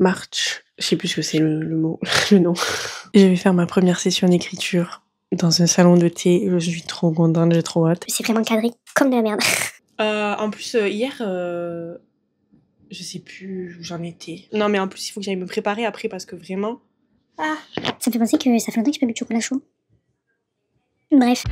March, je sais plus ce que c'est le mot, le nom. Je vais faire ma première session d'écriture dans un salon de thé. Je suis trop contente, j'ai trop hâte. C'est vraiment cadré comme de la merde. En plus, hier, je sais plus où j'en étais. Non, mais en plus, il faut que j'aille me préparer après parce que vraiment... Ah, ça me fait penser que ça fait longtemps que j'ai pas bu de chocolat chaud. Bref.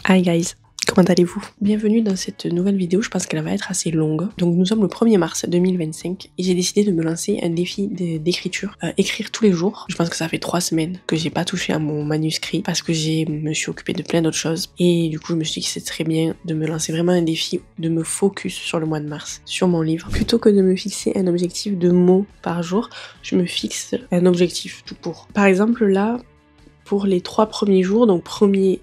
Hi guys, comment allez-vous? Bienvenue dans cette nouvelle vidéo, je pense qu'elle va être assez longue. Donc nous sommes le 1er mars 2025 et j'ai décidé de me lancer un défi d'écriture. Écrire tous les jours. Je pense que ça fait 3 semaines que j'ai pas touché à mon manuscrit parce que me suis occupée de plein d'autres choses. Et du coup je me suis dit que c'est très bien de me lancer vraiment un défi, de me focus sur le mois de mars, sur mon livre. Plutôt que de me fixer un objectif de mots par jour, je me fixe un objectif tout court. Par exemple là, pour les 3 premiers jours, donc 1er,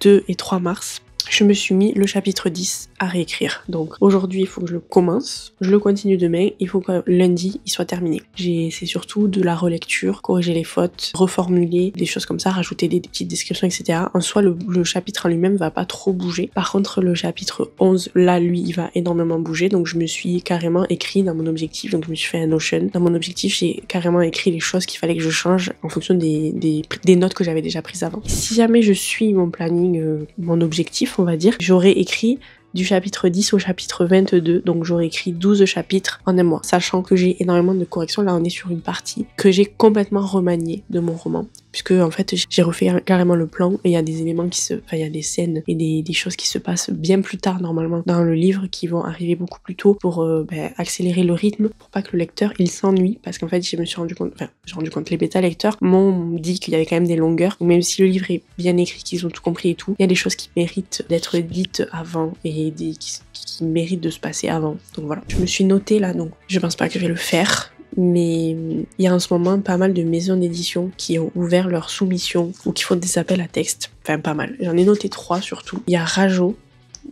2 et 3 mars, je me suis mis le chapitre 10 à réécrire. Donc aujourd'hui, il faut que je le commence, je le continue demain, il faut que lundi, il soit terminé. C'est surtout de la relecture, corriger les fautes, reformuler, des choses comme ça, rajouter des petites descriptions, etc. En soi, le chapitre en lui-même va pas trop bouger. Par contre, le chapitre 11, là, lui, il va énormément bouger. Donc je me suis carrément écrit dans mon objectif, donc je me suis fait un Notion. Dans mon objectif, j'ai carrément écrit les choses qu'il fallait que je change en fonction des notes que j'avais déjà prises avant. Si jamais je suis mon planning, mon objectif, on va dire, j'aurais écrit du chapitre 10 au chapitre 22, donc j'aurais écrit 12 chapitres en un mois, sachant que j'ai énormément de corrections. Là on est sur une partie que j'ai complètement remaniée de mon roman, puisque en fait j'ai refait carrément le plan et il y a des éléments il y a des scènes et des choses qui se passent bien plus tard normalement dans le livre qui vont arriver beaucoup plus tôt pour accélérer le rythme, pour pas que le lecteur il s'ennuie, parce qu'en fait je me suis rendu compte, les bêta lecteurs m'ont dit qu'il y avait quand même des longueurs, même si le livre est bien écrit, qu'ils ont tout compris et tout, il y a des choses qui méritent d'être dites avant et qui méritent de se passer avant. Donc voilà, je me suis notée là, donc je pense pas que je vais le faire. Mais il y a en ce moment pas mal de maisons d'édition qui ont ouvert leur soumission ou qui font des appels à texte. Enfin pas mal, j'en ai noté 3 surtout. Il y a Rajo.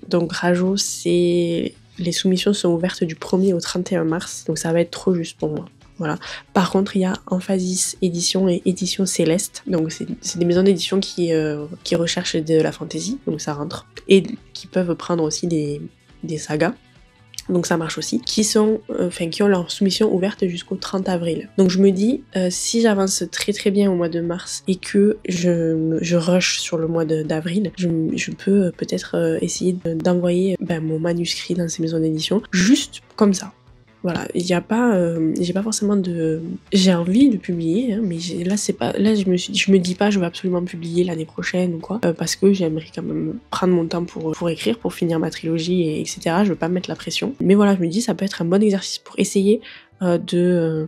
Donc Rajo, c'est... Les soumissions sont ouvertes du 1er au 31 mars, donc ça va être trop juste pour moi. Voilà. Par contre, il y a Emphasis Édition et Édition Céleste. Donc c'est des maisons d'édition qui recherchent de la fantasy, donc ça rentre. Et qui peuvent prendre aussi des sagas. Donc ça marche aussi, qui ont leur soumission ouverte jusqu'au 30 avril. Donc je me dis, si j'avance très très bien au mois de mars et que je rush sur le mois d'avril, je peux peut-être essayer d'envoyer mon manuscrit dans ces maisons d'édition, juste comme ça. Voilà, il y a pas, j'ai pas forcément de... J'ai envie de publier, hein, mais là je me dis pas je vais absolument publier l'année prochaine ou quoi, parce que j'aimerais quand même prendre mon temps pour écrire, pour finir ma trilogie, etc. Je veux pas me mettre la pression. Mais voilà, je me dis ça peut être un bon exercice pour essayer de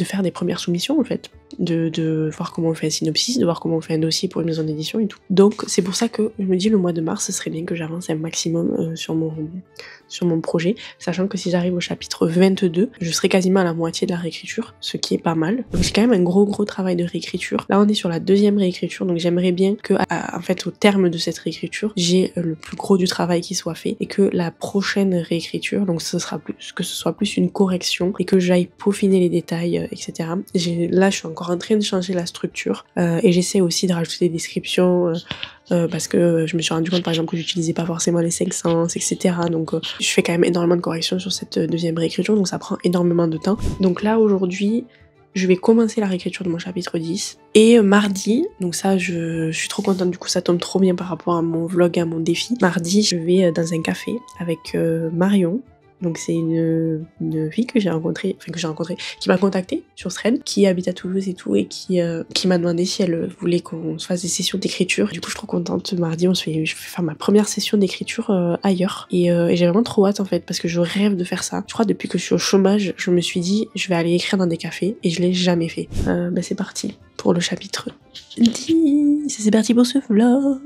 faire des premières soumissions en fait, de voir comment on fait un synopsis, de voir comment on fait un dossier pour une maison d'édition et tout. Donc c'est pour ça que je me dis le mois de mars, ce serait bien que j'avance un maximum sur mon projet, sachant que si j'arrive au chapitre 22, je serai quasiment à la moitié de la réécriture, ce qui est pas mal. Donc j'ai quand même un gros travail de réécriture. Là on est sur la 2e réécriture, donc j'aimerais bien que en fait au terme de cette réécriture, j'ai le plus gros du travail qui soit fait et que la prochaine réécriture, donc ce soit plus une correction et que j'aille peaufiner les détails, etc. Là je suis encore en train de changer la structure et j'essaie aussi de rajouter des descriptions parce que je me suis rendu compte par exemple que j'utilisais pas forcément les 5 sens, etc. Donc je fais quand même énormément de corrections sur cette 2e réécriture, donc ça prend énormément de temps. Donc là aujourd'hui je vais commencer la réécriture de mon chapitre 10 et mardi, donc ça je suis trop contente, du coup ça tombe trop bien par rapport à mon vlog, à mon défi. Mardi je vais dans un café avec Marion. Donc c'est une fille que j'ai rencontrée, qui m'a contactée sur Thread, qui habite à Toulouse et tout, et qui m'a demandé si elle voulait qu'on se fasse des sessions d'écriture. Du coup je suis trop contente, mardi je vais faire ma première session d'écriture ailleurs. Et j'ai vraiment trop hâte en fait, parce que je rêve de faire ça. Je crois depuis que je suis au chômage, je me suis dit je vais aller écrire dans des cafés, et je l'ai jamais fait. C'est parti pour le chapitre 10, c'est parti pour ce vlog.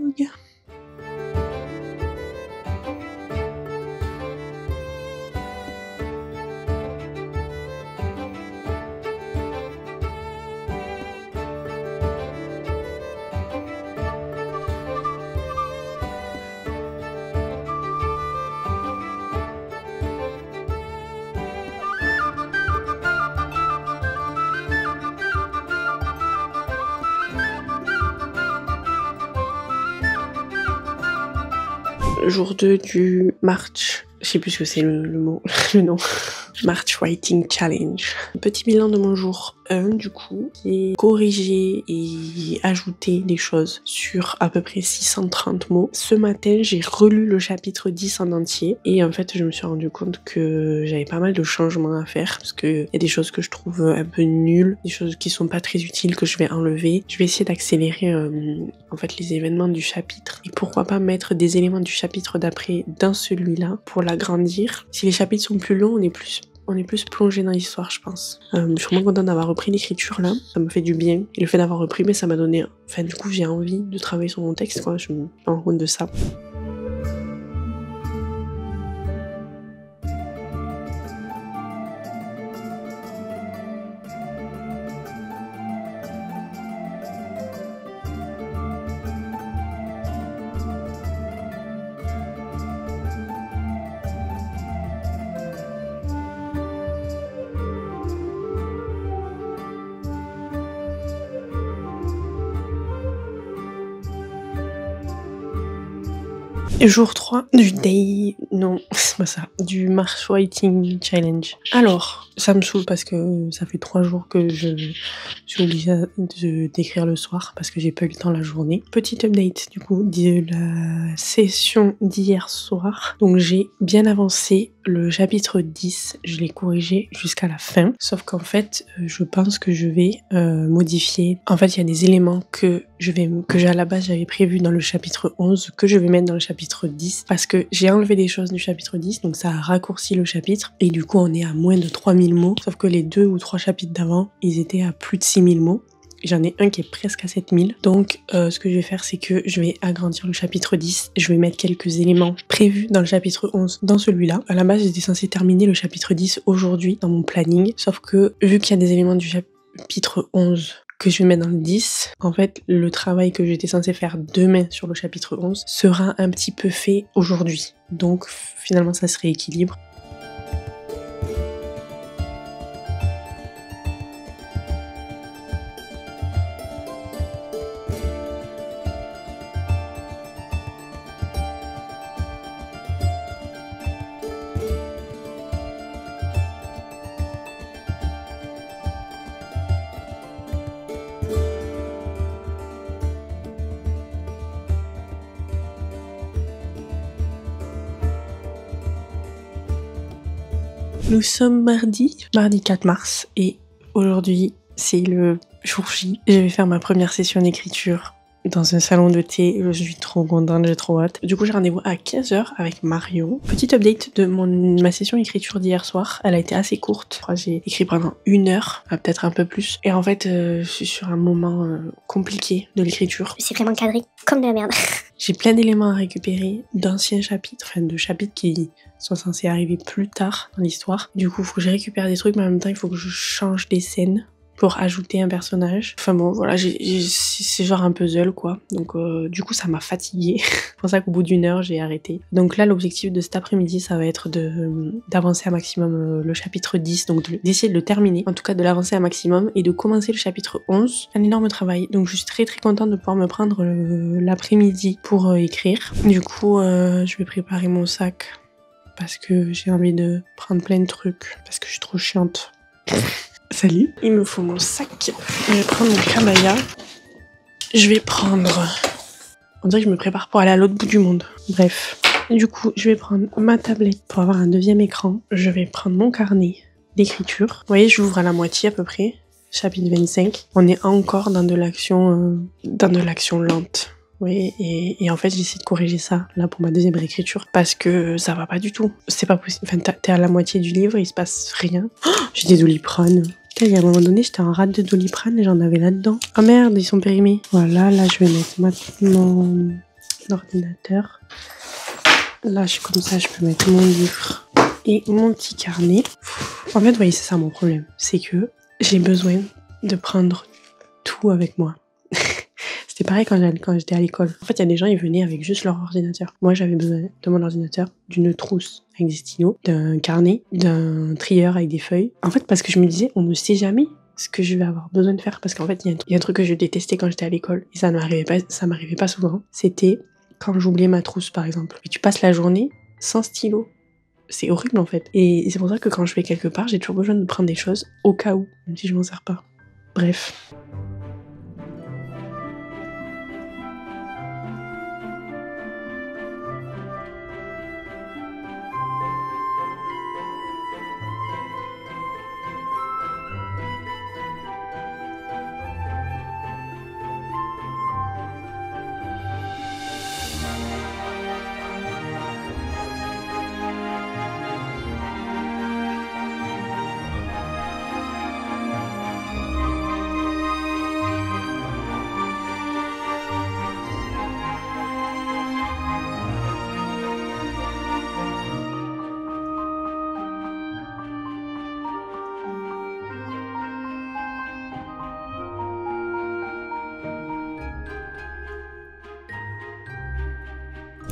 Jour 2 du March. Je sais plus ce que c'est le mot, le nom. March Writing Challenge. Petit bilan de mon jour 1 du coup. J'ai corrigé et ajouté des choses sur à peu près 630 mots. Ce matin, j'ai relu le chapitre 10 en entier et en fait, je me suis rendu compte que j'avais pas mal de changements à faire parce que y a des choses que je trouve un peu nulles, des choses qui sont pas très utiles que je vais enlever. Je vais essayer d'accélérer en fait les événements du chapitre et pourquoi pas mettre des éléments du chapitre d'après dans celui-là pour l'agrandir. Si les chapitres sont plus longs, on est plus plongé dans l'histoire, je pense. Je suis vraiment contente d'avoir repris l'écriture là, ça me fait du bien. Et le fait d'avoir repris, mais ça m'a donné... Enfin du coup j'ai envie de travailler sur mon texte, quoi. Je me rends compte de ça. Jour 3 du day... Non, c'est pas ça. Du March Writing Challenge. Alors, ça me saoule parce que ça fait 3 jours que je suis obligée d'écrire le soir parce que j'ai pas eu le temps la journée. Petit update du coup de la session d'hier soir. Donc j'ai bien avancé le chapitre 10. Je l'ai corrigé jusqu'à la fin. Sauf qu'en fait, je pense que je vais modifier. En fait, il y a des éléments que à la base j'avais prévu dans le chapitre 11 que je vais mettre dans le chapitre 10 parce que j'ai enlevé des choses du chapitre 10 donc ça a raccourci le chapitre et du coup on est à moins de 3000 mots sauf que les 2 ou 3 chapitres d'avant ils étaient à plus de 6000 mots. J'en ai un qui est presque à 7000 donc ce que je vais faire c'est que je vais agrandir le chapitre 10, je vais mettre quelques éléments prévus dans le chapitre 11 dans celui-là. À la base j'étais censée terminer le chapitre 10 aujourd'hui dans mon planning sauf que vu qu'il y a des éléments du chapitre 11 que je vais mettre dans le 10, en fait le travail que j'étais censée faire demain sur le chapitre 11 sera un petit peu fait aujourd'hui. Donc finalement ça se rééquilibre. Nous sommes mardi 4 mars et aujourd'hui c'est le jour J. Je vais faire ma première session d'écriture dans un salon de thé. Je suis trop contente, j'ai trop hâte. Du coup j'ai rendez-vous à 15h avec Marion. Petit update de ma session d'écriture d'hier soir. Elle a été assez courte. Je crois que j'ai écrit pendant 1 heure, peut-être un peu plus. Et en fait je suis sur un moment compliqué de l'écriture. C'est vraiment cadré comme de la merde. J'ai plein d'éléments à récupérer d'anciens chapitres, enfin de chapitres qui sont censés arriver plus tard dans l'histoire. Du coup, il faut que je récupère des trucs, mais en même temps, il faut que je change des scènes pour ajouter un personnage. Enfin bon, voilà, c'est genre un puzzle, quoi. Donc du coup, ça m'a fatiguée. C'est pour ça qu'au bout d'1 heure, j'ai arrêté. Donc là, l'objectif de cet après-midi, ça va être d'avancer un maximum le chapitre 10, donc d'essayer de le terminer, en tout cas de l'avancer un maximum, et de commencer le chapitre 11. Un énorme travail. Donc je suis très très contente de pouvoir me prendre l'après-midi pour écrire. Du coup, je vais préparer mon sac, parce que j'ai envie de prendre plein de trucs, parce que je suis trop chiante. Salut. Il me faut mon sac. Je vais prendre mon cabaya. Je vais prendre... On dirait que je me prépare pour aller à l'autre bout du monde. Bref. Du coup, je vais prendre ma tablette pour avoir un 2e écran. Je vais prendre mon carnet d'écriture. Vous voyez, je l'ouvre à la moitié à peu près. Chapitre 25. On est encore dans de l'action lente. Oui, et en fait j'essaie de corriger ça là pour ma 2e réécriture parce que ça va pas du tout. C'est pas possible. Enfin, t'es à la moitié du livre, il se passe rien. Oh, j'ai des Doliprane. Il y a un moment donné, j'étais en rate de Doliprane et j'en avais là-dedans. Oh merde, ils sont périmés. Voilà, là je vais mettre mon ordinateur. Là, comme ça, je peux mettre mon livre et mon petit carnet. En fait, vous voyez, c'est ça mon problème. C'est que j'ai besoin de prendre tout avec moi. C'était pareil quand j'étais à l'école. En fait, il y a des gens, ils venaient avec juste leur ordinateur. Moi, j'avais besoin de mon ordinateur, d'une trousse avec des stylos, d'un carnet, d'un trieur avec des feuilles. En fait, parce que je me disais, on ne sait jamais ce que je vais avoir besoin de faire. Parce qu'en fait, il y a un truc que je détestais quand j'étais à l'école. Et ça m'arrivait pas souvent. C'était quand j'oubliais ma trousse par exemple. Et tu passes la journée sans stylo. C'est horrible en fait. Et c'est pour ça que quand je vais quelque part, j'ai toujours besoin de prendre des choses au cas où, même si je m'en sers pas. Bref.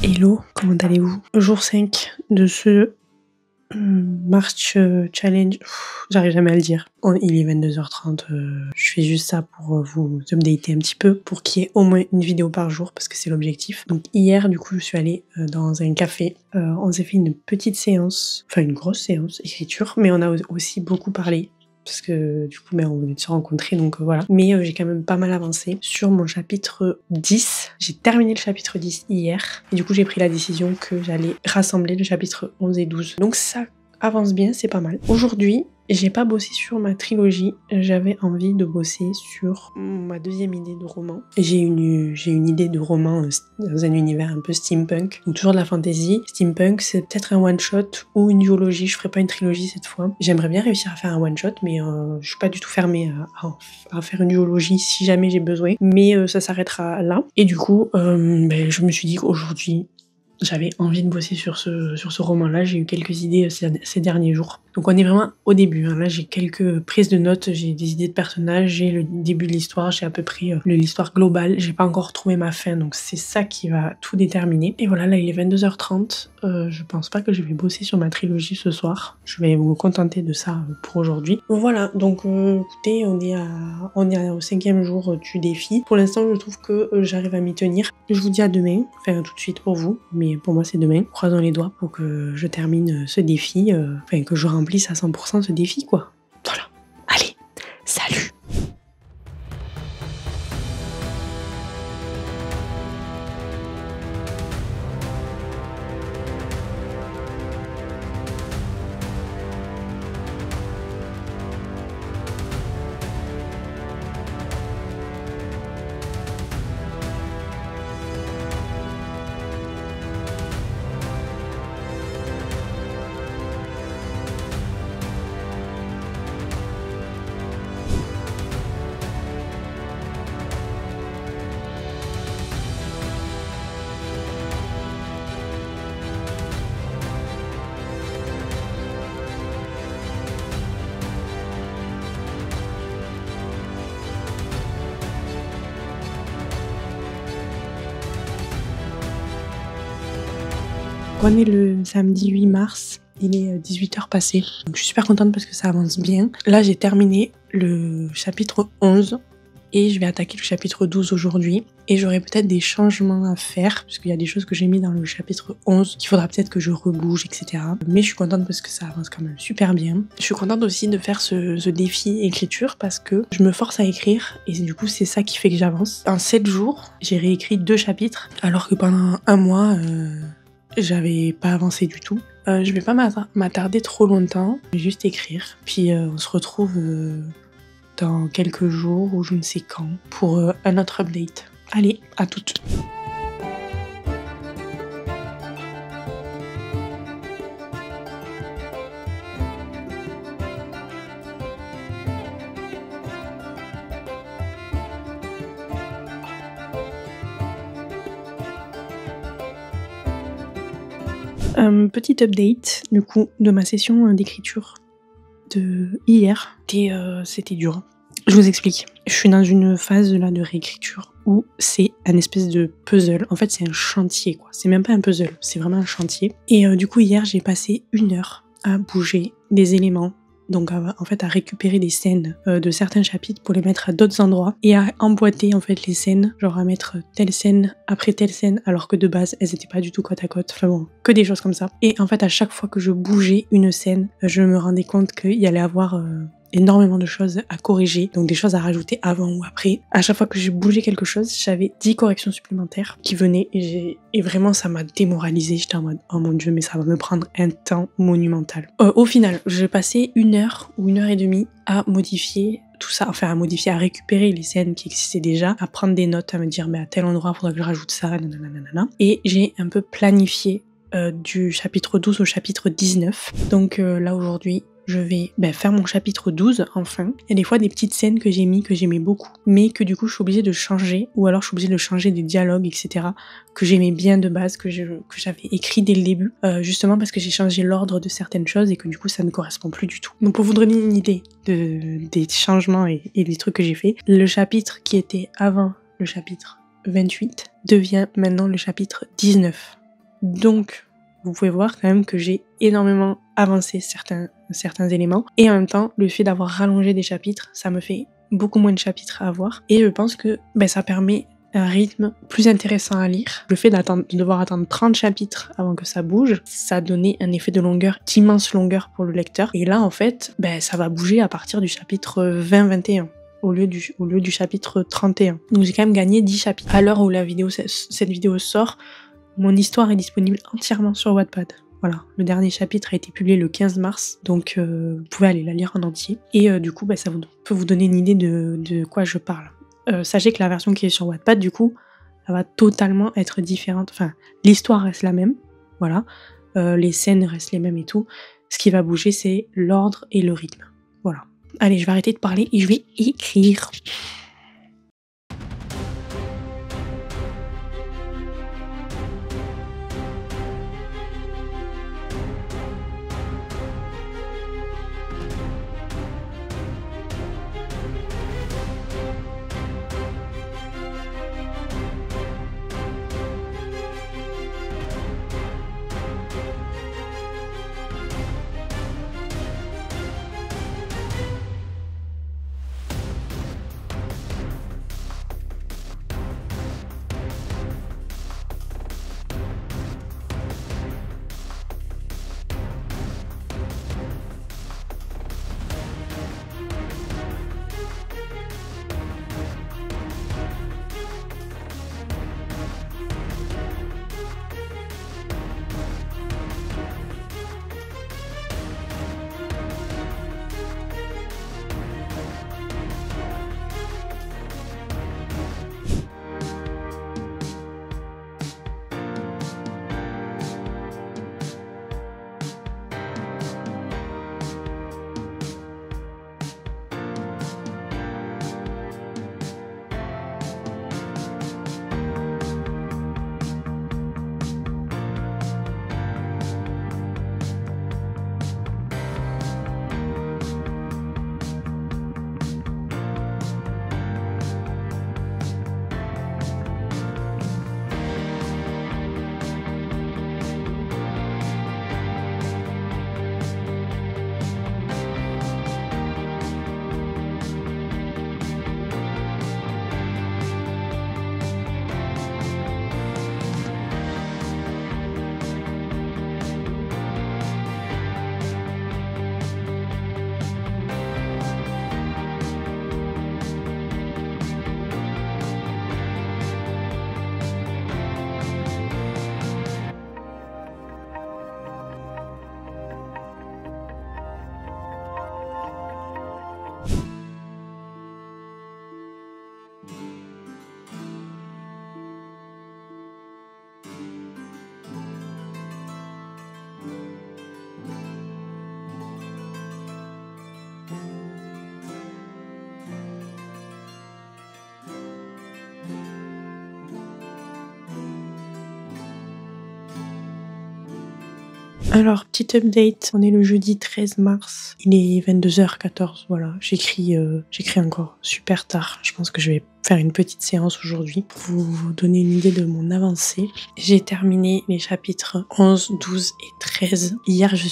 Hello, comment allez-vous? Jour 5 de ce March Challenge. J'arrive jamais à le dire. Il est 22h30. Je fais juste ça pour vous updater un petit peu, pour qu'il y ait au moins une vidéo par jour, parce que c'est l'objectif. Donc hier, du coup, je suis allée dans un café. On s'est fait une petite séance, enfin une grosse séance écriture, mais on a aussi beaucoup parlé. Parce que du coup, on venait de se rencontrer, donc voilà. Mais j'ai quand même pas mal avancé sur mon chapitre 10. J'ai terminé le chapitre 10 hier. Et du coup, j'ai pris la décision que j'allais rassembler le chapitre 11 et 12. Donc ça avance bien, c'est pas mal. Aujourd'hui, j'ai pas bossé sur ma trilogie. J'avais envie de bosser sur ma deuxième idée de roman. J'ai une idée de roman dans un univers un peu steampunk. Donc toujours de la fantasy. Steampunk, c'est peut-être un one-shot ou une duologie. Je ferai pas une trilogie cette fois. J'aimerais bien réussir à faire un one-shot, mais je suis pas du tout fermée à faire une duologie si jamais j'ai besoin. Mais ça s'arrêtera là. Et du coup, je me suis dit qu'aujourd'hui, j'avais envie de bosser sur ce roman-là. J'ai eu quelques idées ces derniers jours. Donc on est vraiment au début. Là, j'ai quelques prises de notes, j'ai des idées de personnages, j'ai le début de l'histoire, j'ai à peu près l'histoire globale. J'ai pas encore trouvé ma fin, donc c'est ça qui va tout déterminer. Et voilà, là il est 22h30. Je pense pas que je vais bosser sur ma trilogie ce soir. Je vais me contenter de ça pour aujourd'hui. Voilà, donc écoutez, on est au 5e jour du défi. Pour l'instant, je trouve que j'arrive à m'y tenir. Je vous dis à demain, enfin tout de suite pour vous, mais pour moi c'est demain. Croisons les doigts pour que je termine ce défi, que je remplisse à 100% ce défi, quoi. Voilà. Allez, salut! On est le samedi 8 mars, il est 18h passé. Donc je suis super contente parce que ça avance bien. Là j'ai terminé le chapitre 11 et je vais attaquer le chapitre 12 aujourd'hui. Et j'aurai peut-être des changements à faire, puisqu'il y a des choses que j'ai mis dans le chapitre 11 qu'il faudra peut-être que je rebouge, etc. Mais je suis contente parce que ça avance quand même super bien. Je suis contente aussi de faire ce défi écriture parce que je me force à écrire et du coup c'est ça qui fait que j'avance. En 7 jours, j'ai réécrit 2 chapitres alors que pendant un mois... j'avais pas avancé du tout. Je vais pas m'attarder trop longtemps, je vais juste écrire. Puis on se retrouve dans quelques jours ou je ne sais quand pour un autre update. Allez, à toutes. Petit update du coup de ma session d'écriture de hier. C'était dur. Je vous explique. Je suis dans une phase là de réécriture où c'est un espèce de puzzle. En fait, c'est un chantier quoi. C'est même pas un puzzle, c'est vraiment un chantier. Et du coup hier j'ai passé 1 heure à bouger des éléments donc en fait à récupérer des scènes de certains chapitres pour les mettre à d'autres endroits et à emboîter en fait les scènes, genre à mettre telle scène après telle scène alors que de base elles étaient pas du tout côte à côte, enfin bon, que des choses comme ça. Et en fait à chaque fois que je bougeais une scène, je me rendais compte qu'il y allait avoir énormément de choses à corriger, donc des choses à rajouter avant ou après. À chaque fois que je bougeais quelque chose, j'avais 10 corrections supplémentaires qui venaient et vraiment ça m'a démoralisée. J'étais en mode oh mon dieu, mais ça va me prendre un temps monumental. Au final, j'ai passé 1 heure ou 1 heure et demie à modifier tout ça, enfin à modifier, à récupérer les scènes qui existaient déjà, à prendre des notes, à me dire mais à tel endroit il faudrait que je rajoute ça, nanana. Et j'ai un peu planifié du chapitre 12 au chapitre 19. Donc là aujourd'hui, je vais faire mon chapitre 12 enfin. Il y a des fois des petites scènes que j'ai mis, que j'aimais beaucoup, mais que du coup je suis obligée de changer, ou alors je suis obligée de changer des dialogues, etc. que j'aimais bien de base, que j'avais écrit dès le début, justement parce que j'ai changé l'ordre de certaines choses et que du coup ça ne correspond plus du tout. Donc pour vous donner une idée des changements et des trucs que j'ai fait, le chapitre qui était avant le chapitre 28 devient maintenant le chapitre 19. Donc vous pouvez voir quand même que j'ai énormément avancé certains éléments. Et en même temps, le fait d'avoir rallongé des chapitres, ça me fait beaucoup moins de chapitres à avoir. Et je pense que ça permet un rythme plus intéressant à lire. Le fait de devoir attendre 30 chapitres avant que ça bouge, ça donnait un effet de longueur, d'immense longueur pour le lecteur. Et là, en fait, ça va bouger à partir du chapitre 20-21. Au lieu du chapitre 31. Donc j'ai quand même gagné 10 chapitres. À l'heure où cette vidéo sort, mon histoire est disponible entièrement sur Wattpad. Voilà, le dernier chapitre a été publié le 15 mars, donc vous pouvez aller la lire en entier. Et du coup, ça peut vous donner une idée de quoi je parle. Sachez que la version qui est sur Wattpad, du coup, elle va totalement être différente. Enfin, l'histoire reste la même, voilà. Les scènes restent les mêmes et tout. Ce qui va bouger, c'est l'ordre et le rythme. Voilà. Allez, je vais arrêter de parler et je vais écrire. Alors, petite update, on est le jeudi 13 mars, il est 22h14, voilà, j'écris encore super tard, je pense que je vais faire une petite séance aujourd'hui pour vous donner une idée de mon avancée. J'ai terminé les chapitres 11, 12 et 13. Hier, je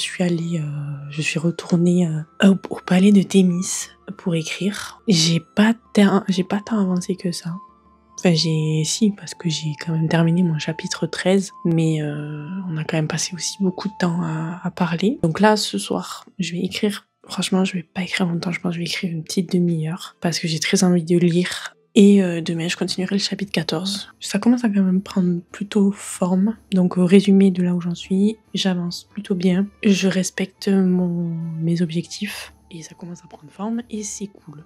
suis retournée au palais de Thémis pour écrire. J'ai pas tant avancé que ça. Enfin, parce que j'ai quand même terminé mon chapitre 13, mais on a quand même passé aussi beaucoup de temps à parler. Donc là, ce soir, je vais écrire. Franchement, je vais pas écrire longtemps, je pense que je vais écrire une petite demi-heure, parce que j'ai très envie de lire. Et demain, je continuerai le chapitre 14. Ça commence à quand même prendre plutôt forme. Donc, au résumé de là où j'en suis, j'avance plutôt bien. Je respecte mes objectifs, et ça commence à prendre forme, et c'est cool.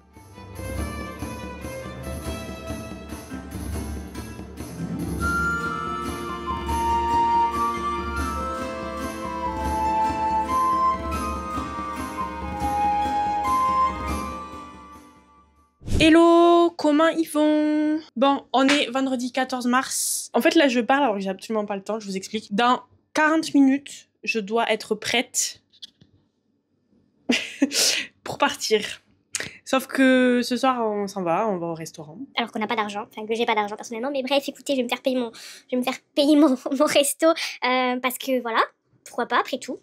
Hello, comment ils vont? Bon, on est vendredi 14 mars. En fait, là, je parle alors que j'ai absolument pas le temps, je vous explique. Dans 40 minutes, je dois être prête pour partir. Sauf que ce soir, on s'en va, on va au restaurant. Alors qu'on n'a pas d'argent, enfin que j'ai pas d'argent personnellement, mais bref, écoutez, je vais me faire payer mon resto, parce que voilà, pourquoi pas après tout.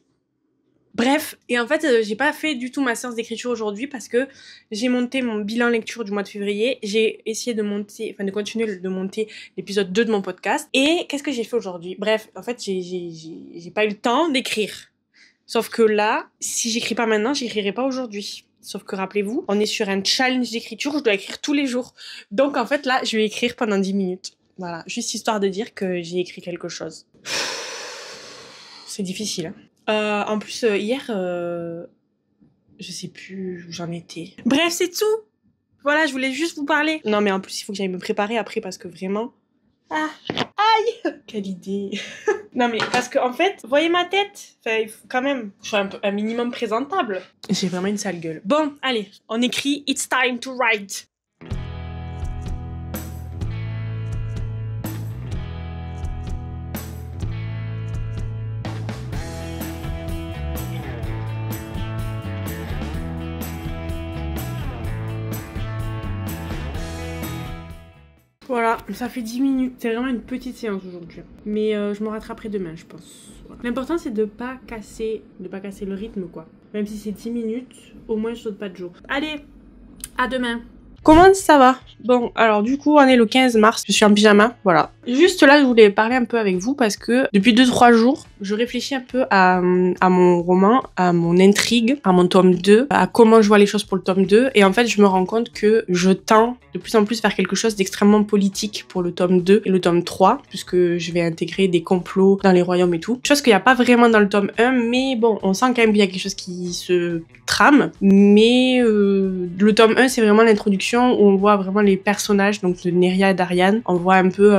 Bref, et en fait, j'ai pas fait du tout ma séance d'écriture aujourd'hui parce que j'ai monté mon bilan lecture du mois de février. J'ai essayé de continuer de monter l'épisode 2 de mon podcast. Et qu'est-ce que j'ai fait aujourd'hui? Bref, en fait, j'ai pas eu le temps d'écrire. Sauf que là, si j'écris pas maintenant, j'écrirai pas aujourd'hui. Sauf que rappelez-vous, on est sur un challenge d'écriture, je dois écrire tous les jours. Donc en fait, là, je vais écrire pendant 10 minutes. Voilà, juste histoire de dire que j'ai écrit quelque chose. C'est difficile, hein. En plus, hier, je sais plus où j'en étais. Bref, c'est tout. Voilà, je voulais juste vous parler. Non, mais en plus, il faut que j'aille me préparer après parce que vraiment... Ah, aïe. Quelle idée. Non, mais parce que, en fait, voyez ma tête. Enfin, il faut quand même que je sois un minimum présentable. J'ai vraiment une sale gueule. Bon, allez, on écrit « It's time to write ». Voilà, ça fait 10 minutes. C'est vraiment une petite séance aujourd'hui. Mais je me rattraperai demain, je pense. Voilà. L'important, c'est de pas casser le rythme, quoi. Même si c'est 10 minutes, au moins je saute pas de jour. Allez, à demain. Comment ça va? Bon, alors du coup, on est le 15 mars, je suis en pyjama, voilà. Juste là, je voulais parler un peu avec vous parce que depuis 2-3 jours, je réfléchis un peu à mon roman, à mon intrigue, à mon tome 2, à comment je vois les choses pour le tome 2. Et en fait, je me rends compte que je tends de plus en plus vers quelque chose d'extrêmement politique pour le tome 2 et le tome 3, puisque je vais intégrer des complots dans les royaumes et tout. Chose qu'il n'y a pas vraiment dans le tome 1, mais bon, on sent quand même qu'il y a quelque chose qui se trame. Mais le tome 1, c'est vraiment l'introduction où on voit vraiment les personnages, donc de Neria et d'Ariane. On voit un peu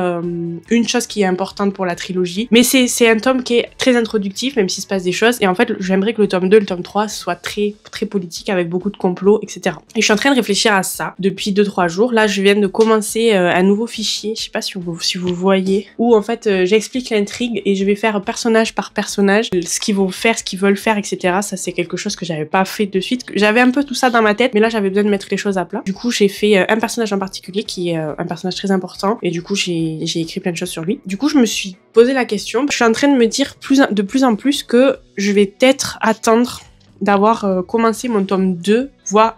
une chose qui est importante pour la trilogie. Mais c'est un tome qui est très introductif, même s'il se passe des choses. Et en fait, j'aimerais que le tome 2 et le tome 3 soient très, très politiques, avec beaucoup de complots, etc. Et je suis en train de réfléchir à ça depuis 2-3 jours. Là, je viens de commencer un nouveau fichier, je sais pas si vous voyez, où en fait, j'explique l'intrigue et je vais faire personnage par personnage ce qu'ils vont faire, ce qu'ils veulent faire, etc. Ça, c'est quelque chose que j'avais pas fait de suite. J'avais un peu tout ça dans ma tête, mais là, j'avais besoin de mettre les choses à plat. Du coup, j'ai fait un personnage en particulier qui est un personnage très important et du coup, j'ai écrit plein de choses sur lui. Du coup, je me suis posé la question. Je suis en train de me dire de plus en plus que je vais peut-être attendre d'avoir commencé mon tome 2, voire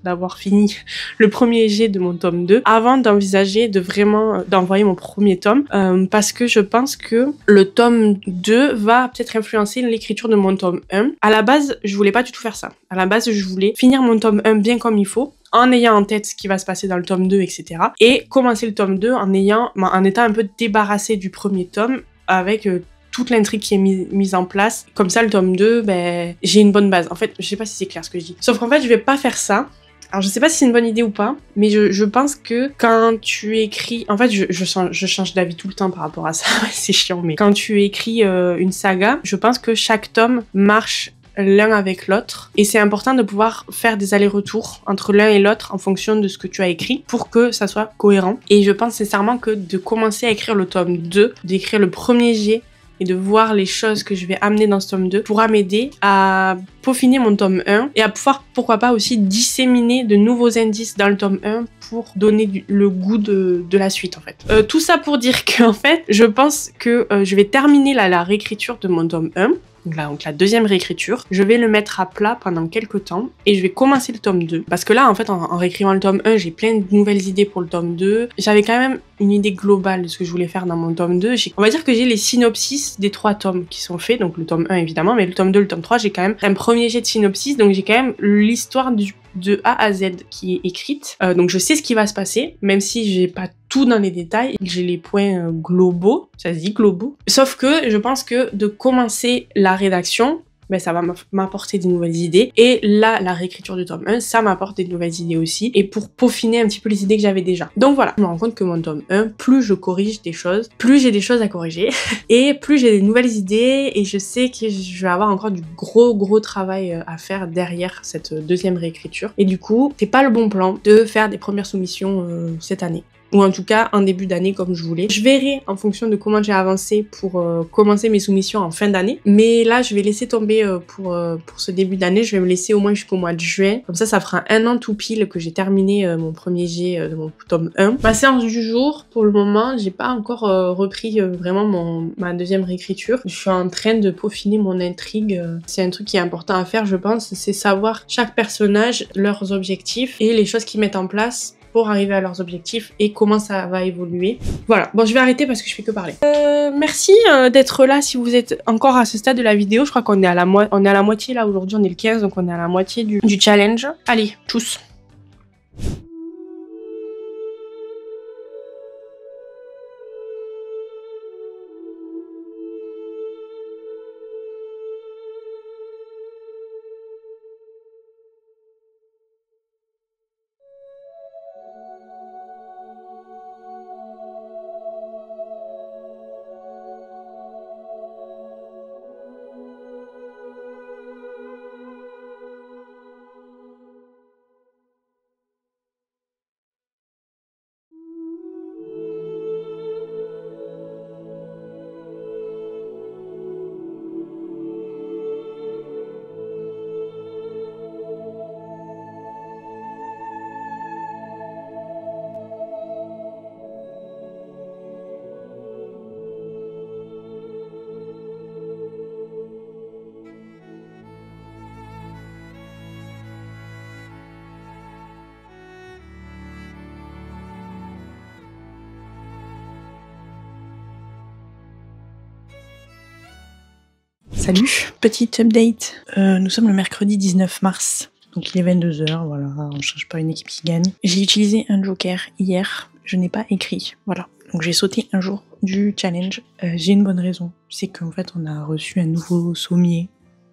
d'avoir fini le premier jet de mon tome 2 avant d'envisager de vraiment d'envoyer mon premier tome, parce que je pense que le tome 2 va peut-être influencer l'écriture de mon tome 1. À la base, je voulais pas du tout faire ça. À la base, je voulais finir mon tome 1 bien comme il faut, en ayant en tête ce qui va se passer dans le tome 2, etc. Et commencer le tome 2 en étant un peu débarrassé du premier tome avec toute l'intrigue qui est mise en place. Comme ça, le tome 2, ben, j'ai une bonne base. En fait, je sais pas si c'est clair ce que je dis. Sauf qu'en fait, je vais pas faire ça. Alors, je sais pas si c'est une bonne idée ou pas, mais je pense que quand tu écris... En fait, je change d'avis tout le temps par rapport à ça. C'est chiant, mais quand tu écris une saga, je pense que chaque tome marche l'un avec l'autre, et c'est important de pouvoir faire des allers-retours entre l'un et l'autre en fonction de ce que tu as écrit pour que ça soit cohérent. Et je pense sincèrement que de commencer à écrire le tome 2, d'écrire le premier jet et de voir les choses que je vais amener dans ce tome 2 pourra m'aider à peaufiner mon tome 1 et à pouvoir, pourquoi pas, aussi disséminer de nouveaux indices dans le tome 1 pour donner le goût de la suite en fait. Tout ça pour dire que en fait, je pense que je vais terminer la réécriture de mon tome 1. Donc la deuxième réécriture, je vais le mettre à plat pendant quelques temps et je vais commencer le tome 2. Parce que là, en fait, en réécrivant le tome 1, j'ai plein de nouvelles idées pour le tome 2. J'avais quand même une idée globale de ce que je voulais faire dans mon tome 2. On va dire que j'ai les synopsis des 3 tomes qui sont faits, donc le tome 1 évidemment, mais le tome 2, le tome 3, j'ai quand même un premier jet de synopsis, donc j'ai quand même l'histoire de A à Z qui est écrite. Donc je sais ce qui va se passer, même si j'ai pas tout dans les détails, j'ai les points globaux, ça se dit globaux. Sauf que je pense que de commencer la rédaction, ben ça va m'apporter des nouvelles idées. Et là, la réécriture du tome 1, ça m'apporte des nouvelles idées aussi. Et pour peaufiner un petit peu les idées que j'avais déjà. Donc voilà, je me rends compte que mon tome 1, plus je corrige des choses, plus j'ai des choses à corriger. Et plus j'ai des nouvelles idées. Et je sais que je vais avoir encore du gros travail à faire derrière cette deuxième réécriture. Et du coup, c'est pas le bon plan de faire des premières soumissions cette année. Ou en tout cas en début d'année comme je voulais. Je verrai en fonction de comment j'ai avancé pour commencer mes soumissions en fin d'année. Mais là, je vais laisser tomber pour ce début d'année. Je vais me laisser au moins jusqu'au mois de juin. Comme ça fera 1 an tout pile que j'ai terminé mon premier jet de mon tome 1. Ma séance du jour, pour le moment, j'ai pas encore repris vraiment ma deuxième réécriture. Je suis en train de peaufiner mon intrigue. C'est un truc qui est important à faire, je pense. C'est savoir chaque personnage, leurs objectifs et les choses qu'ils mettent en place pour arriver à leurs objectifs et comment ça va évoluer. Voilà, bon je vais arrêter parce que je fais que parler. Merci d'être là si vous êtes encore à ce stade de la vidéo. Je crois qu'on est à la moitié là aujourd'hui, on est le 15 donc on est à la moitié du challenge. Allez, tchuss. Salut, petite update. Nous sommes le mercredi 19 mars, donc il est 22h, voilà, on cherche pas une équipe qui gagne. J'ai utilisé un joker hier, je n'ai pas écrit, voilà. Donc j'ai sauté un jour du challenge. J'ai une bonne raison, c'est qu'en fait on a reçu un nouveau sommier,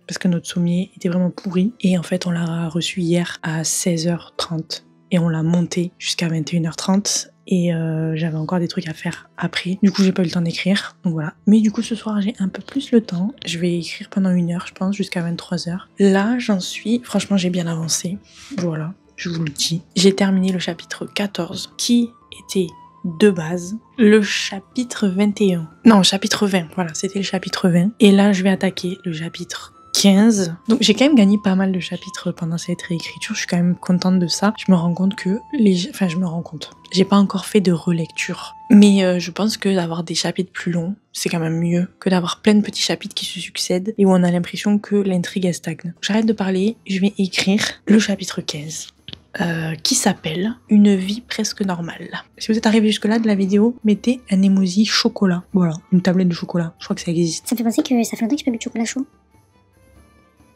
parce que notre sommier était vraiment pourri, et en fait on l'a reçu hier à 16h30, et on l'a monté jusqu'à 21h30, et j'avais encore des trucs à faire après. Du coup, j'ai pas eu le temps d'écrire, donc voilà. Mais du coup, ce soir, j'ai un peu plus le temps. Je vais écrire pendant 1 heure, je pense, jusqu'à 23h. Là, j'en suis... Franchement, j'ai bien avancé. Voilà, je vous le dis. J'ai terminé le chapitre 14, qui était de base le chapitre 21. Non, chapitre 20, voilà, c'était le chapitre 20. Et là, je vais attaquer le chapitre 15. Donc j'ai quand même gagné pas mal de chapitres pendant cette réécriture, je suis quand même contente de ça. Je me rends compte que j'ai pas encore fait de relecture. Mais je pense que d'avoir des chapitres plus longs, c'est quand même mieux que d'avoir plein de petits chapitres qui se succèdent et où on a l'impression que l'intrigue elle stagne. J'arrête de parler, je vais écrire le chapitre 15. Qui s'appelle Une vie presque normale. Si vous êtes arrivé jusque là de la vidéo, mettez un emoji chocolat. Voilà, une tablette de chocolat, je crois que ça existe. Ça me fait penser que ça fait longtemps que j'ai pas bu de chocolat chaud.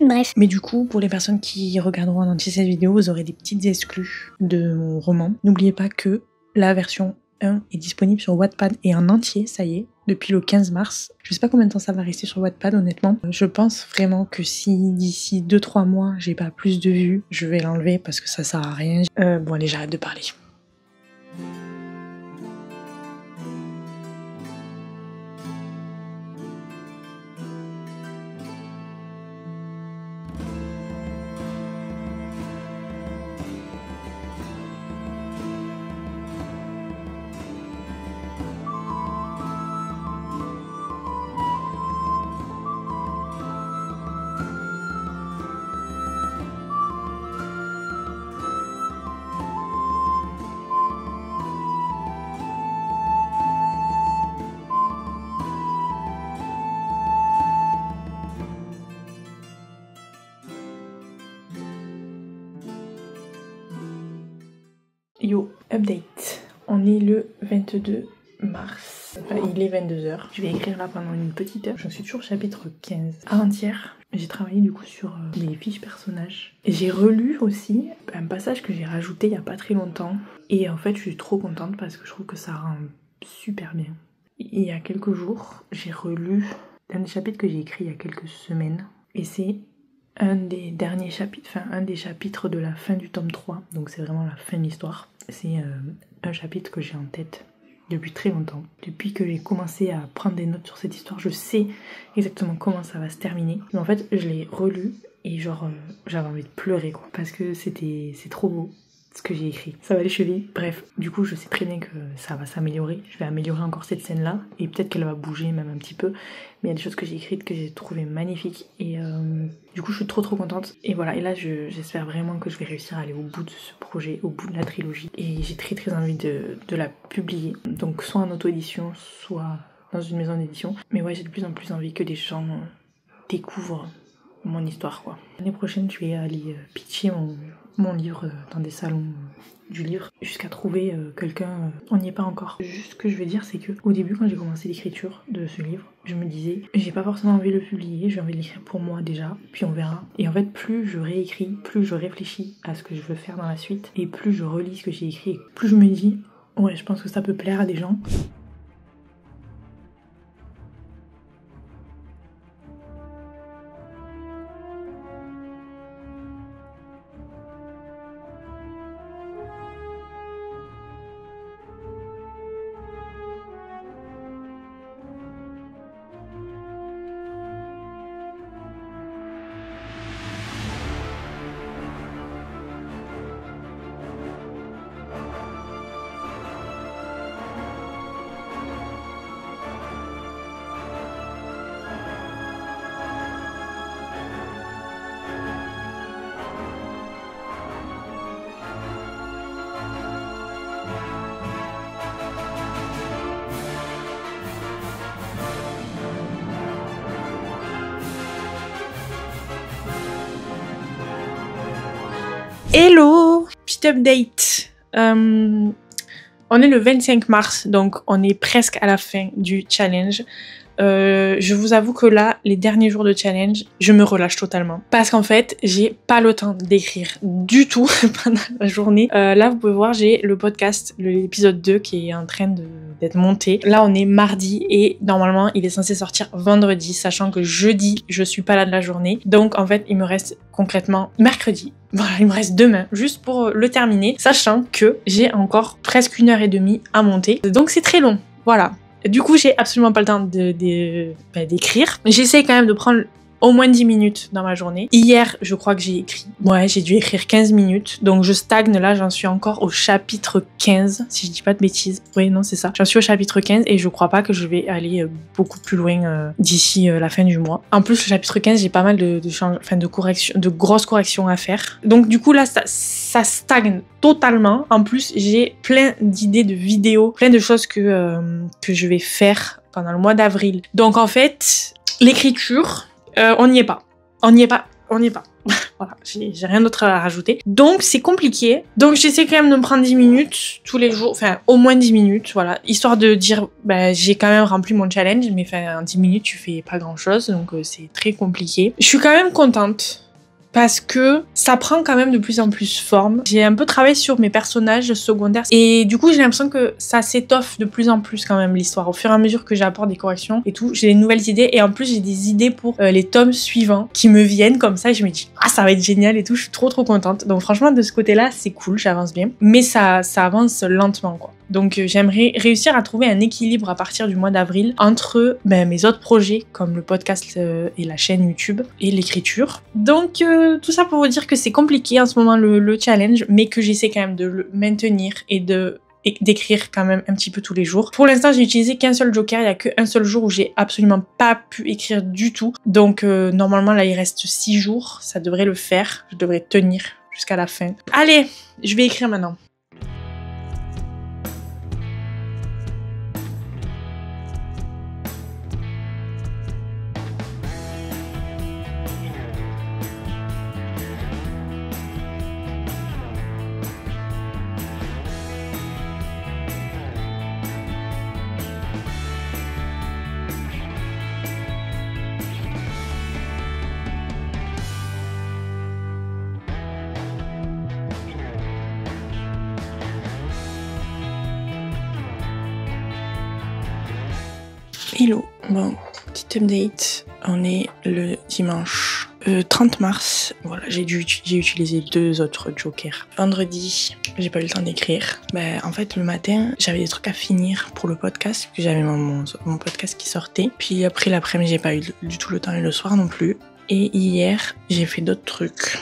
Bref. Mais du coup, pour les personnes qui regarderont en entier cette vidéo, vous aurez des petites exclus de mon roman. N'oubliez pas que la version 1 est disponible sur Wattpad et en entier, ça y est, depuis le 15 mars. Je sais pas combien de temps ça va rester sur Wattpad, honnêtement. Je pense vraiment que si d'ici 2-3 mois, j'ai pas plus de vues, je vais l'enlever parce que ça sert à rien. Bon allez, j'arrête de parler. Yo, update. On est le 22 mars. Enfin, il est 22h. Je vais écrire là pendant une petite heure. Je suis toujours au chapitre 15. Avant-hier, j'ai travaillé du coup sur les fiches personnages. J'ai relu aussi un passage que j'ai rajouté il y a pas très longtemps. Et en fait, je suis trop contente parce que je trouve que ça rend super bien. Il y a quelques jours, j'ai relu un des chapitres que j'ai écrit il y a quelques semaines. Et c'est un des derniers chapitres, enfin un des chapitres de la fin du tome 3. Donc c'est vraiment la fin de l'histoire. C'est un chapitre que j'ai en tête depuis très longtemps. Depuis que j'ai commencé à prendre des notes sur cette histoire, je sais exactement comment ça va se terminer. Mais en fait, je l'ai relu et genre j'avais envie de pleurer quoi. Parce que c'est trop beau ce que j'ai écrit. Ça va les chevilles. Bref, du coup je sais très bien que ça va s'améliorer. Je vais améliorer encore cette scène là et peut-être qu'elle va bouger même un petit peu. Mais il y a des choses que j'ai écrites que j'ai trouvées magnifiques et du coup je suis trop contente. Et voilà, et là j'espère vraiment que je vais réussir à aller au bout de ce projet, au bout de la trilogie. Et j'ai très envie de la publier. Donc soit en auto-édition, soit dans une maison d'édition. Mais ouais, j'ai de plus en plus envie que des gens découvrent mon histoire quoi. L'année prochaine je vais aller pitcher mon livre dans des salons du livre jusqu'à trouver quelqu'un. On n'y est pas encore. Juste ce que je veux dire c'est que au début quand j'ai commencé l'écriture de ce livre, je me disais j'ai pas forcément envie de le publier, j'ai envie de l'écrire pour moi déjà, puis on verra. Et en fait plus je réécris, plus je réfléchis à ce que je veux faire dans la suite et plus je relis ce que j'ai écrit, plus je me dis ouais je pense que ça peut plaire à des gens. Hello! Petit update. On est le 25 mars, donc on est presque à la fin du challenge. Je vous avoue que là, les derniers jours de challenge, je me relâche totalement. Parce qu'en fait, j'ai pas le temps d'écrire du tout pendant la journée. Là, vous pouvez voir, j'ai le podcast, l'épisode 2 qui est en train d'être monté. Là, on est mardi et normalement, il est censé sortir vendredi, sachant que jeudi, je suis pas là de la journée. Donc, en fait, il me reste concrètement mercredi. Voilà, il me reste demain, juste pour le terminer, sachant que j'ai encore presque 1h30 à monter. Donc, c'est très long. Voilà. Du coup, j'ai absolument pas le temps d'écrire. J'essaie quand même de prendre au moins 10 minutes dans ma journée. Hier, je crois que j'ai écrit. Ouais, j'ai dû écrire 15 minutes. Donc, je stagne là, j'en suis encore au chapitre 15, si je dis pas de bêtises. Oui, non, c'est ça. J'en suis au chapitre 15 et je crois pas que je vais aller beaucoup plus loin d'ici la fin du mois. En plus, le chapitre 15, j'ai pas mal de grosses corrections à faire. Donc, du coup, là, ça stagne totalement. En plus, j'ai plein d'idées de vidéos, plein de choses que je vais faire pendant le mois d'avril. Donc, en fait, l'écriture... on n'y est pas. Voilà, j'ai rien d'autre à rajouter. Donc, c'est compliqué. Donc, j'essaie quand même de me prendre 10 minutes tous les jours. Enfin, au moins 10 minutes, voilà. Histoire de dire, j'ai quand même rempli mon challenge. Mais en 10 minutes, tu fais pas grand-chose. Donc, c'est très compliqué. Je suis quand même contente. Parce que ça prend quand même de plus en plus forme. J'ai un peu travaillé sur mes personnages secondaires et du coup j'ai l'impression que ça s'étoffe de plus en plus quand même l'histoire. Au fur et à mesure que j'apporte des corrections et tout, j'ai des nouvelles idées et en plus j'ai des idées pour les tomes suivants qui me viennent comme ça et je me dis ah ça va être génial et tout, je suis trop contente. Donc franchement de ce côté-là c'est cool, j'avance bien. Mais ça avance lentement quoi. Donc j'aimerais réussir à trouver un équilibre à partir du mois d'avril entre mes autres projets comme le podcast et la chaîne YouTube et l'écriture. Donc tout ça pour vous dire que c'est compliqué en ce moment le challenge, mais que j'essaie quand même de le maintenir et d'écrire quand même un petit peu tous les jours. Pour l'instant j'ai utilisé qu'un seul joker, il n'y a qu'un seul jour où j'ai absolument pas pu écrire du tout. Donc normalement là il reste 6 jours, ça devrait le faire, je devrais tenir jusqu'à la fin. Allez, je vais écrire maintenant. Hello, bon, petite update, on est le dimanche 30 mars, voilà, j'ai utilisé 2 autres jokers. Vendredi, j'ai pas eu le temps d'écrire. En fait, le matin, j'avais des trucs à finir pour le podcast, puis j'avais mon podcast qui sortait. Puis après l'après-midi, j'ai pas eu du tout le temps et le soir non plus. Et hier, j'ai fait d'autres trucs.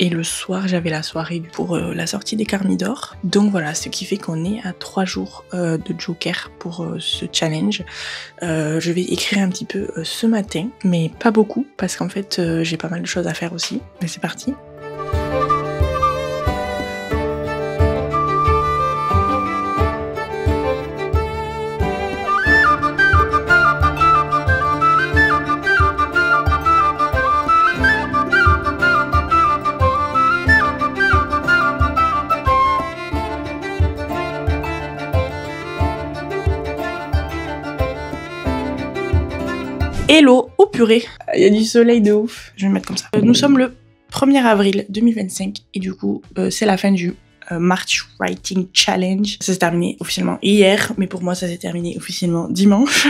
Et le soir, j'avais la soirée pour la sortie des Carmidor. Donc voilà, ce qui fait qu'on est à 3 jours de Joker pour ce challenge. Je vais écrire un petit peu ce matin, mais pas beaucoup, parce qu'en fait, j'ai pas mal de choses à faire aussi. Mais c'est parti. Hello, oh purée, il y a du soleil de ouf, je vais me mettre comme ça. Nous sommes le 1er avril 2025 et du coup c'est la fin du March Writing Challenge. Ça s'est terminé officiellement hier, mais pour moi ça s'est terminé officiellement dimanche.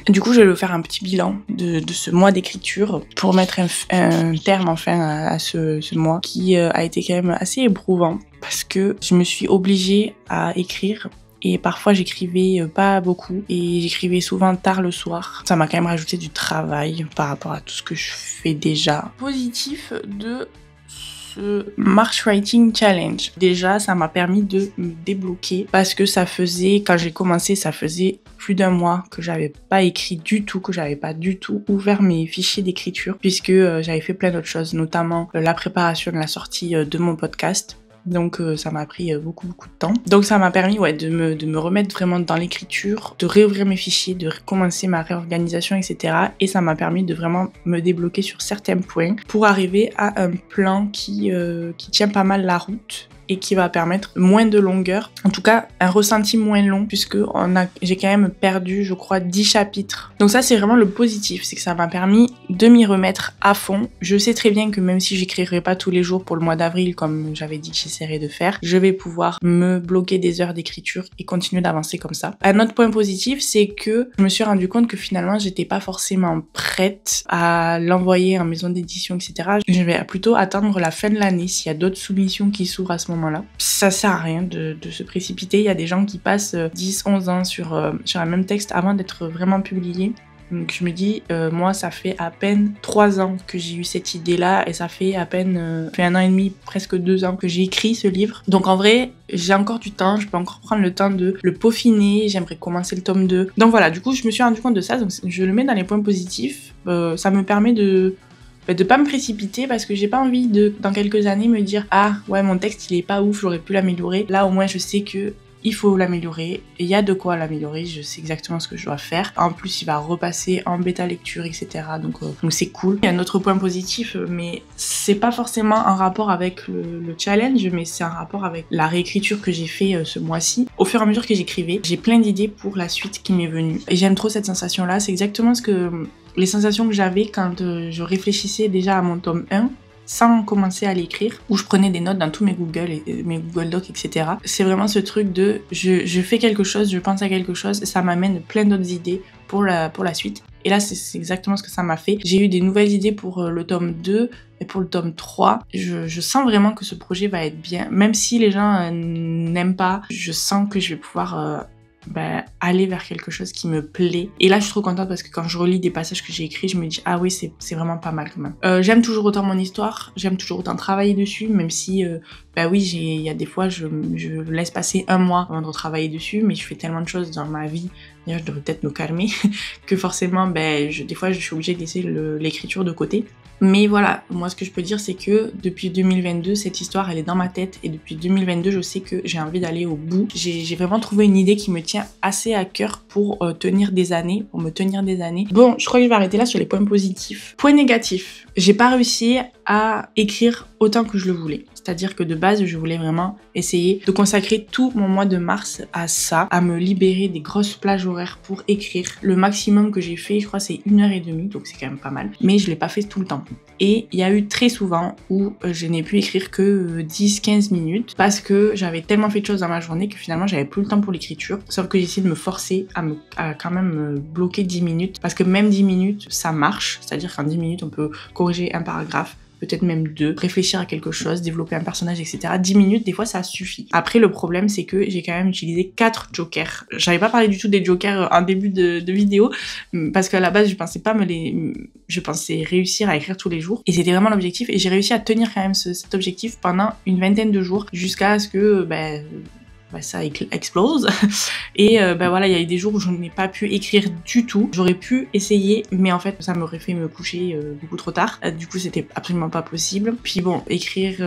Du coup je vais faire un petit bilan de ce mois d'écriture pour mettre un terme enfin à ce mois qui a été quand même assez éprouvant parce que je me suis obligée à écrire. Et parfois j'écrivais pas beaucoup et j'écrivais souvent tard le soir. Ça m'a quand même rajouté du travail par rapport à tout ce que je fais déjà. Positif de ce March Writing Challenge. Déjà, ça m'a permis de me débloquer parce que quand j'ai commencé, ça faisait plus d'1 mois que j'avais pas écrit du tout, que j'avais pas du tout ouvert mes fichiers d'écriture puisque j'avais fait plein d'autres choses, notamment la préparation de la sortie de mon podcast. Donc ça m'a pris beaucoup de temps. Donc ça m'a permis de me remettre vraiment dans l'écriture, de réouvrir mes fichiers, de recommencer ma réorganisation, etc. Et ça m'a permis de vraiment me débloquer sur certains points pour arriver à un plan qui tient pas mal la route et qui va permettre moins de longueur, en tout cas un ressenti moins long puisque j'ai quand même perdu je crois 10 chapitres. Donc ça c'est vraiment le positif, c'est que ça m'a permis de m'y remettre à fond. Je sais très bien que même si j'écrirai pas tous les jours pour le mois d'avril comme j'avais dit que j'essaierais de faire, je vais pouvoir me bloquer des heures d'écriture et continuer d'avancer comme ça. Un autre point positif c'est que je me suis rendu compte que finalement j'étais pas forcément prête à l'envoyer en maison d'édition, etc. Je vais plutôt attendre la fin de l'année s'il y a d'autres soumissions qui s'ouvrent à ce moment-là. Ça sert à rien de se précipiter. Il y a des gens qui passent 10-11 ans sur un même texte avant d'être vraiment publié. Donc je me dis, moi ça fait à peine 3 ans que j'ai eu cette idée-là et ça fait à peine 1 an et demi, presque 2 ans que j'ai écrit ce livre. Donc en vrai, j'ai encore du temps, je peux encore prendre le temps de le peaufiner, j'aimerais commencer le tome 2. Donc voilà, du coup je me suis rendu compte de ça, donc je le mets dans les points positifs. Ça me permet de pas me précipiter parce que j'ai pas envie dans quelques années me dire ah ouais mon texte il est pas ouf, j'aurais pu l'améliorer. Là au moins je sais que il faut l'améliorer et il y a de quoi l'améliorer, je sais exactement ce que je dois faire. En plus il va repasser en bêta lecture, etc. Donc c'est cool. Il y a un autre point positif mais c'est pas forcément en rapport avec le challenge, mais c'est en rapport avec la réécriture que j'ai fait ce mois-ci. Au fur et à mesure que j'écrivais, j'ai plein d'idées pour la suite qui m'est venue et j'aime trop cette sensation là. C'est exactement les sensations que j'avais quand je réfléchissais déjà à mon tome 1 sans commencer à l'écrire, où je prenais des notes dans tous mes Google Docs, etc. C'est vraiment ce truc de je fais quelque chose, je pense à quelque chose, et ça m'amène plein d'autres idées pour la suite. Et là, c'est exactement ce que ça m'a fait. J'ai eu des nouvelles idées pour le tome 2 et pour le tome 3. Je sens vraiment que ce projet va être bien. Même si les gens n'aiment pas, je sens que je vais pouvoir aller vers quelque chose qui me plaît. Et là je suis trop contente parce que quand je relis des passages que j'ai écrits, je me dis ah oui c'est vraiment pas mal quand même. J'aime toujours autant mon histoire, j'aime toujours autant travailler dessus, même si oui il y a des fois je laisse passer 1 mois avant de retravailler dessus, mais je fais tellement de choses dans ma vie, d'ailleurs je devrais peut-être me calmer, que forcément des fois je suis obligée de laisser l'écriture de côté. Mais voilà, moi ce que je peux dire c'est que depuis 2022, cette histoire elle est dans ma tête et depuis 2022 je sais que j'ai envie d'aller au bout. J'ai vraiment trouvé une idée qui me tient assez à cœur pour me tenir des années. Bon, je crois que je vais arrêter là sur les points positifs. Point négatif, j'ai pas réussi à écrire autant que je le voulais. C'est-à-dire que de base, je voulais vraiment essayer de consacrer tout mon mois de mars à ça, à me libérer des grosses plages horaires pour écrire. Le maximum que j'ai fait, je crois, c'est 1h30, donc c'est quand même pas mal. Mais je l'ai pas fait tout le temps. Et il y a eu très souvent où je n'ai pu écrire que 10-15 minutes parce que j'avais tellement fait de choses dans ma journée que finalement j'avais plus le temps pour l'écriture. Sauf que j'ai essayé de me forcer à quand même me bloquer 10 minutes parce que même 10 minutes ça marche. C'est-à-dire qu'en 10 minutes on peut corriger un paragraphe, peut-être même 2, réfléchir à quelque chose, développer un personnage, etc. 10 minutes, des fois, ça suffit. Après, le problème, c'est que j'ai quand même utilisé 4 jokers. J'avais pas parlé du tout des jokers en début de vidéo, parce qu'à la base, je pensais réussir à écrire tous les jours. Et c'était vraiment l'objectif. Et j'ai réussi à tenir quand même cet objectif pendant une vingtaine de jours, jusqu'à ce que, ça explose. Et voilà, il y a eu des jours où je n'ai pas pu écrire du tout. J'aurais pu essayer, mais en fait, ça m'aurait fait me coucher beaucoup trop tard. Du coup, c'était absolument pas possible. Puis bon, écrire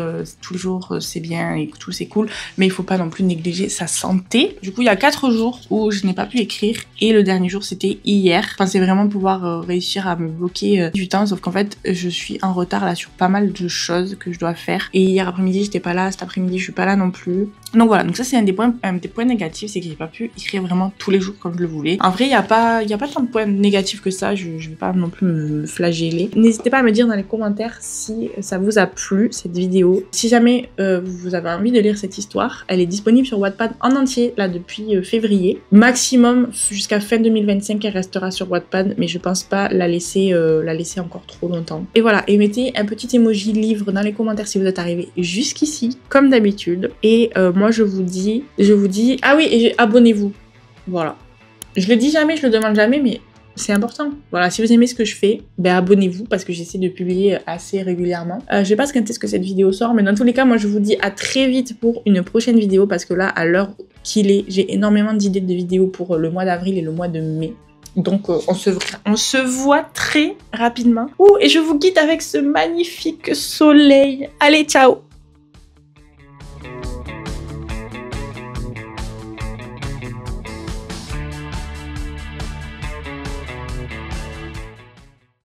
tous les jours, c'est bien et tout, c'est cool, mais il faut pas non plus négliger sa santé. Du coup, il y a 4 jours où je n'ai pas pu écrire, et le dernier jour, c'était hier. Je pensais vraiment pouvoir réussir à me bloquer du temps, sauf qu'en fait, je suis en retard là sur pas mal de choses que je dois faire. Et hier après-midi, j'étais pas là, cet après-midi, je suis pas là non plus. Donc voilà, donc ça c'est un des points négatifs, c'est que j'ai pas pu écrire vraiment tous les jours comme je le voulais. En vrai, il y a pas tant de points négatifs que ça, je vais pas non plus me flageller. N'hésitez pas à me dire dans les commentaires si ça vous a plu cette vidéo. Si jamais vous avez envie de lire cette histoire, elle est disponible sur Wattpad en entier là depuis février. Maximum jusqu'à fin 2025, elle restera sur Wattpad, mais je pense pas la laisser encore trop longtemps. Et voilà, et mettez un petit emoji livre dans les commentaires si vous êtes arrivé jusqu'ici, comme d'habitude. Et moi je vous dis, ah oui, et abonnez-vous. Voilà. Je le dis jamais, je le demande jamais, mais c'est important. Voilà, si vous aimez ce que je fais, abonnez-vous parce que j'essaie de publier assez régulièrement. Je sais pas quand est-ce que cette vidéo sort, mais dans tous les cas, moi je vous dis à très vite pour une prochaine vidéo parce que là, à l'heure qu'il est, j'ai énormément d'idées de vidéos pour le mois d'avril et le mois de mai. Donc on se voit très rapidement. Ouh, et je vous quitte avec ce magnifique soleil. Allez, ciao!